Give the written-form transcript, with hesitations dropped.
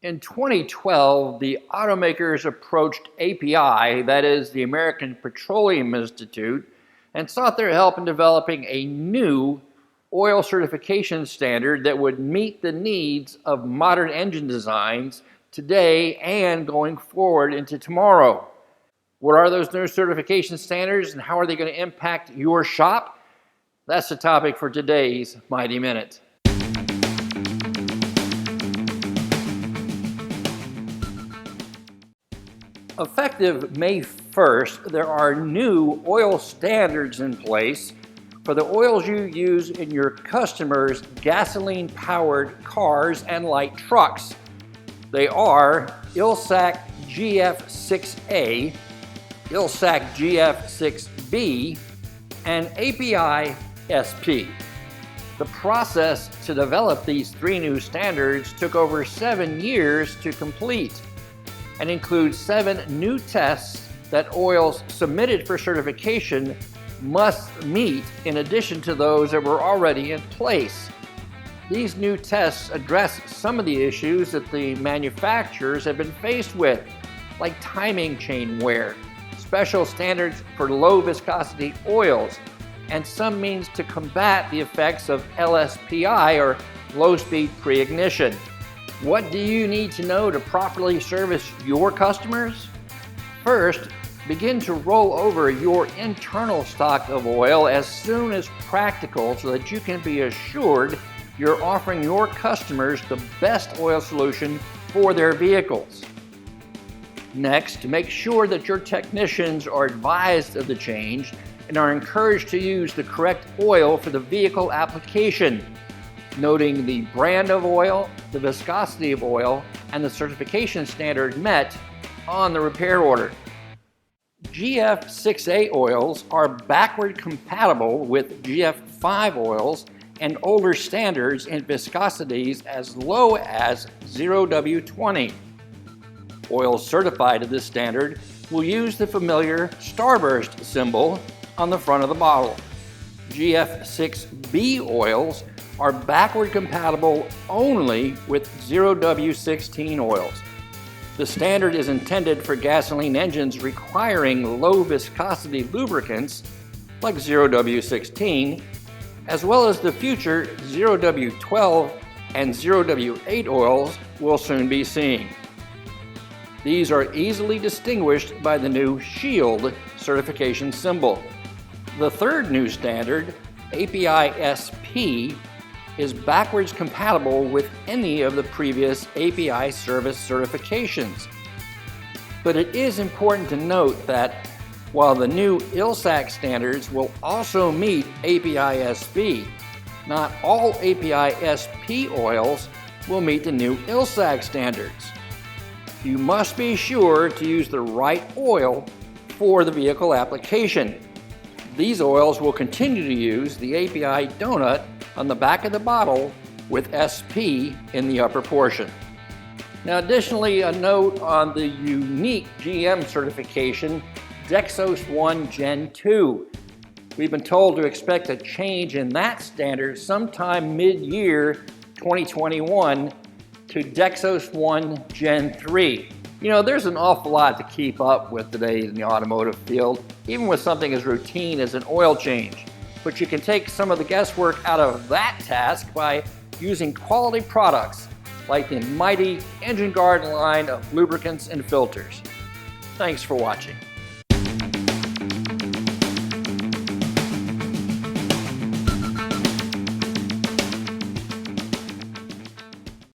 In 2012, the automakers approached API, that is the American Petroleum Institute, and sought their help in developing a new oil certification standard that would meet the needs of modern engine designs today and going forward into tomorrow. What are those new certification standards and how are they going to impact your shop? That's the topic for today's Mighty Minute. Effective May 1st, there are new oil standards in place for the oils you use in your customers' gasoline-powered cars and light trucks. They are ILSAC GF-6A, ILSAC GF-6B, and API-SP. The process to develop these three new standards took over 7 years to complete and includes 7 new tests that oils submitted for certification must meet in addition to those that were already in place. These new tests address some of the issues that the manufacturers have been faced with, like timing chain wear, special standards for low viscosity oils, and some means to combat the effects of LSPI, or low speed pre-ignition. What do you need to know to properly service your customers? First, begin to roll over your internal stock of oil as soon as practical so that you can be assured you're offering your customers the best oil solution for their vehicles. Next, make sure that your technicians are advised of the change and are encouraged to use the correct oil for the vehicle application, noting the brand of oil, the viscosity of oil, and the certification standard met on the repair order. GF-6A oils are backward compatible with GF-5 oils and older standards in viscosities as low as 0W20. Oils certified to this standard will use the familiar starburst symbol on the front of the bottle. GF-6B oils are backward compatible only with 0W16 oils. The standard is intended for gasoline engines requiring low viscosity lubricants like 0W16, as well as the future 0W12 and 0W8 oils we'll soon be seeing. These are easily distinguished by the new SHIELD certification symbol. The third new standard, API-SP, is backwards compatible with any of the previous API service certifications. But it is important to note that while the new ILSAC standards will also meet API-SP, not all API-SP oils will meet the new ILSAC standards. You must be sure to use the right oil for the vehicle application. These oils will continue to use the API donut on the back of the bottle with SP in the upper portion. Now, additionally, a note on the unique GM certification, Dexos 1 Gen 2. We've been told to expect a change in that standard sometime mid-year 2021 to Dexos 1 Gen 3. You know, there's an awful lot to keep up with today in the automotive field, even with something as routine as an oil change. But you can take some of the guesswork out of that task by using quality products like the mighty Engine Guard line of lubricants and filters. Thanks for watching.